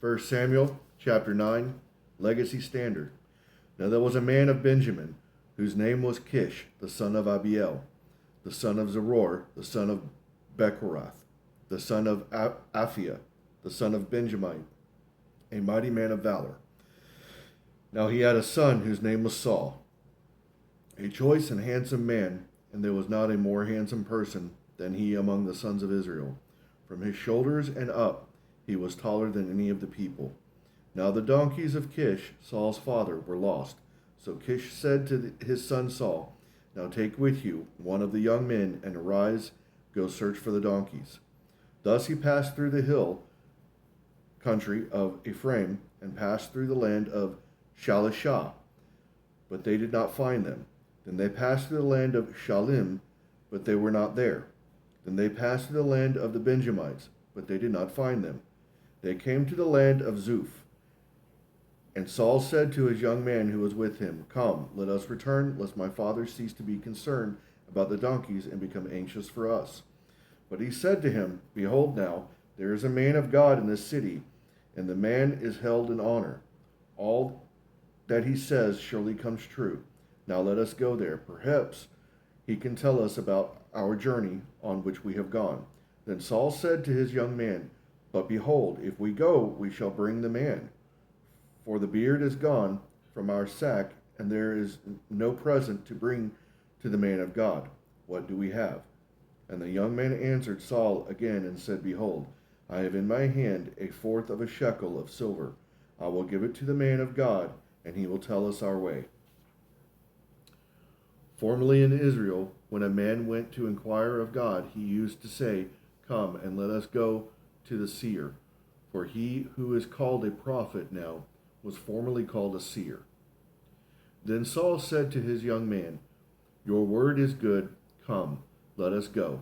1 Samuel chapter 9, Legacy Standard. Now there was a man of Benjamin, whose name was Kish, the son of Abiel, the son of Zeror, the son of Bechorath, the son of Aphiah, the son of Benjamin, a mighty man of valor. Now he had a son whose name was Saul, a choice and handsome man, and there was not a more handsome person than he among the sons of Israel. From his shoulders and up, he was taller than any of the people. Now the donkeys of Kish, Saul's father, were lost. So Kish said to his son Saul, Now take with you one of the young men, and arise, go search for the donkeys. Thus he passed through the hill country of Ephraim, and passed through the land of Shalishah, but they did not find them. Then they passed through the land of Shalim, but they were not there. Then they passed through the land of the Benjamites, but they did not find them. They came to the land of Zuph. And Saul said to his young man who was with him, Come, let us return, lest my father cease to be concerned about the donkeys and become anxious for us. But he said to him, Behold now, there is a man of God in this city, and the man is held in honor. All that he says surely comes true. Now let us go there. Perhaps he can tell us about our journey on which we have gone. Then Saul said to his young man, But behold, if we go, we shall bring the man. For the beard is gone from our sack, and there is no present to bring to the man of God. What do we have? And the young man answered Saul again and said, Behold, I have in my hand a fourth of a shekel of silver. I will give it to the man of God, and he will tell us our way. Formerly in Israel, when a man went to inquire of God, he used to say, Come, and let us go to the seer. For he who is called a prophet now was formerly called a seer. Then Saul said to his young man, Your word is good. Come, let us go.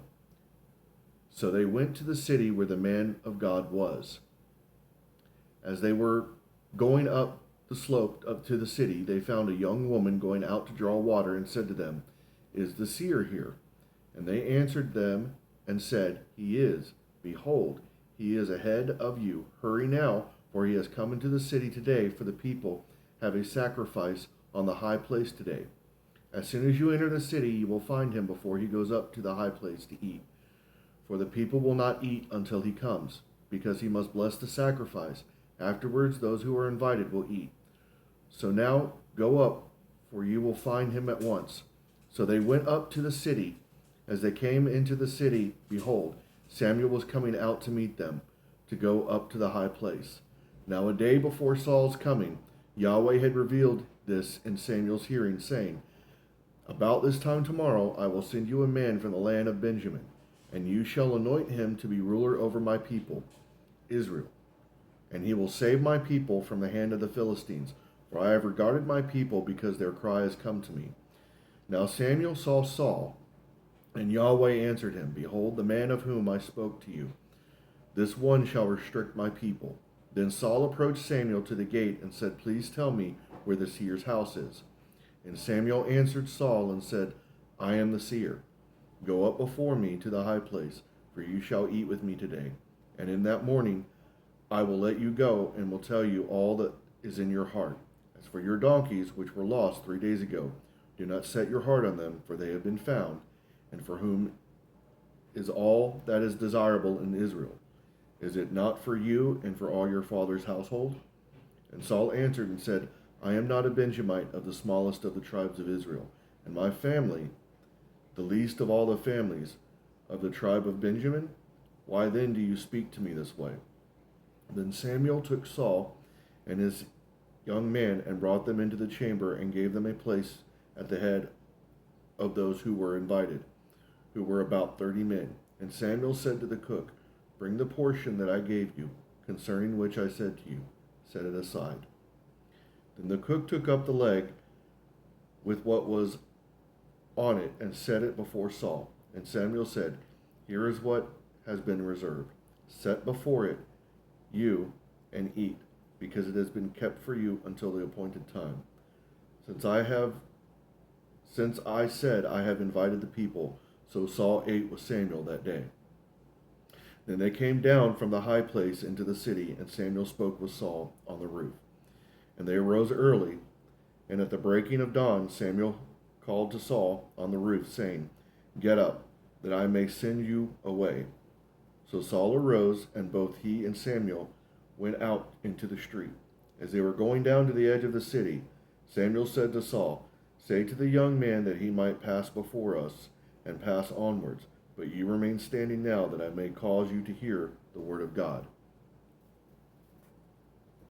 So they went to the city where the man of God was. As they were going up the slope up to the city, they found a young woman going out to draw water, and said to them, Is the seer here? And they answered them and said, He is. Behold, he is ahead of you. Hurry now, for he has come into the city today, for the people have a sacrifice on the high place today. As soon as you enter the city, you will find him before he goes up to the high place to eat. For the people will not eat until he comes, because he must bless the sacrifice. Afterwards, those who are invited will eat. So now go up, for you will find him at once. So they went up to the city. As they came into the city, behold, Samuel was coming out to meet them, to go up to the high place. Now a day before Saul's coming, Yahweh had revealed this in Samuel's hearing, saying, About this time tomorrow I will send you a man from the land of Benjamin, and you shall anoint him to be ruler over my people, Israel. And he will save my people from the hand of the Philistines, for I have regarded my people because their cry has come to me. Now Samuel saw Saul, and Yahweh answered him, Behold, the man of whom I spoke to you. This one shall restrict my people. Then Saul approached Samuel to the gate and said, Please tell me where the seer's house is. And Samuel answered Saul and said, I am the seer. Go up before me to the high place, for you shall eat with me today. And in that morning I will let you go, and will tell you all that is in your heart. As for your donkeys, which were lost 3 days ago, do not set your heart on them, for they have been found, and for whom is all that is desirable in Israel. Is it not for you and for all your father's household? And Saul answered and said, I am not a Benjamite of the smallest of the tribes of Israel, and my family, the least of all the families of the tribe of Benjamin. Why then do you speak to me this way? Then Samuel took Saul and his young man and brought them into the chamber and gave them a place at the head of those who were invited, who were about 30 men. And Samuel said to the cook, Bring the portion that I gave you, concerning which I said to you, set it aside. Then the cook took up the leg with what was on it and set it before Saul. And Samuel said, Here is what has been reserved. Set before it you and eat, because it has been kept for you until the appointed time. Since I said I have invited the people, so Saul ate with Samuel that day. Then they came down from the high place into the city, and Samuel spoke with Saul on the roof. And they arose early, and at the breaking of dawn Samuel called to Saul on the roof, saying, Get up, that I may send you away. So Saul arose, and both he and Samuel went out into the street. As they were going down to the edge of the city, Samuel said to Saul, Say to the young man that he might pass before us and pass onwards, but you remain standing now, that I may cause you to hear the word of God.